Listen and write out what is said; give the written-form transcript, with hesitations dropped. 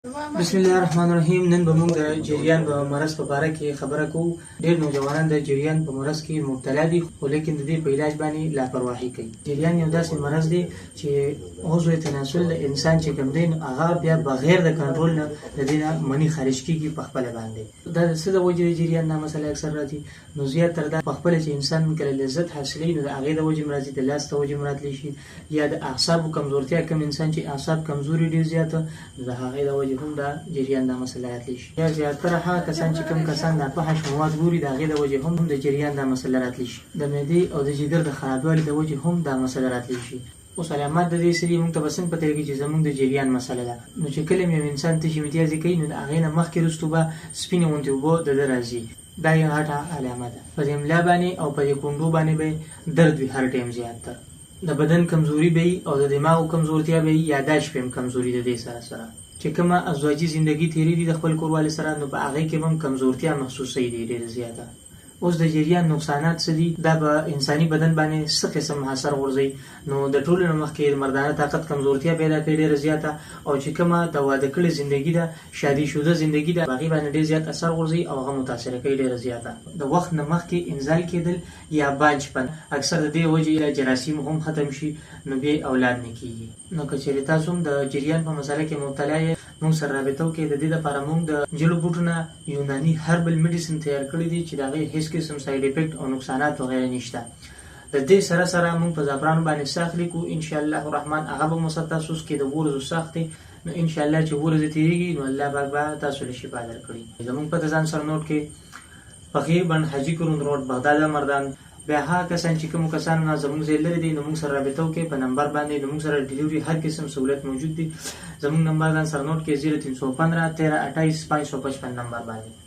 بسم الله الرحمن الرحیم. نن به موږ د جریان په مرض په اړه کې خبره کوو. ډېر نوجوانان د جریان په مرض کې مبتلا دي، خو لیکن د دې په علاج باندې لاپرواهي کوي. جریان یو داسې مرض دی چې عضو تناسل د انسان چې کوم دی هغه بیا بغیر د کنټرول نه د دې نه منی خارج کیږي په خپل باندې. دا څه د وجې د جریان دا مسله اکثر راځي، نو زیات تر دا په خپل چې انسان کله لذت حاصلوي نو د هغې د وجې مرضي، د لاس د وجې مراتلی شي، یا د اعصابو کمزورتیا. کوم انسان چې اعصاب کمزوري ډېر زیاته د هغې د وجې هم دا جریان دا مسله راتلی شي. یا زیاتره هغه کسان چې کوم کسان د فحش مواد ګوري د هغې د وجې هم د جریان دا مسله راتلی شي. د معدې او د جګر د خرابوالي د وجې هم دا مسله راتلی شي. اوس علامات د دې سری موږ ته به څنګه پته لګي چې زموږ د جریان مسله ده. نو چې کله یو انسان تشې امتیازي کوي نو د هغې نه مخکې وروسته به سپینې غوندې اوبه د ده راځي. دا یو غټه علامه ده. په دې ملا باندې او په دې کونډو باندې به درد وي هر ټایم زیاتره. د بدن کمزوري به وي او د دماغو کمزورتیا به وي، یاداشت به هم کمزوري د دې سره سره. چې کومه ازواجي زندگی تیری دي د خپل کوروالې سره نو په هغې کې به هم کمزورتیا محسوسوي دي ډېره زیاته. اوس د جریان نقصانات څه دي؟ دا به انساني بدن باندې څه قسم اثر غورځوي. نو د ټولو نه مخکې د مردانه طاقت کمزورتیا پیدا کوي ډېره زیاته، او چې کومه د واده کړې زندگی ده، شادي شوده زندگی ده، هغې باندې ډېر زیات اثر غورځوي او هغه متاثره کوي ډېره زیاته. د وخت نه مخکې انزال کېدل یا بانجپن، اکثر د دې وجې جراثیم هم ختم شي نو بیا اولاد نه کېږي. نو که چېرې تاسو هم د جریان په مسله کې مبتلا یې، موږ سره رابطه وکړئ. د دې دپاره موږ د جلو بوټونه یوناني هربل میډیسن تیار کړي دي چې د هغې هېڅ قسم ساید افیکټ او نقصانات وغیره نشته. د دې سره سره موږ په زعفرانو باندې ساه اخلي کوو انشاءالله الرحمن. هغه به مو سره تاسو کې د ورځو سخت دی، نو انشاءالله چې ورځې تېرېږي نو الله پاک به تاسو له شفا درکړي. زموږ په ځان سره نوټ کې فقیر بند حاجي کروند روډ بغداد مردان. بیا هغه کسان چې کوم کسان نه زموږ ځای لري دي نو موږ سره رابطه وکړئ په نمبر باندې. نو موږ سره ډیلیوري هر قسم سہولت موجود دي. زموږ نمبر ځان سره نوټ کې 0315 13 28 555 نمبر باندې.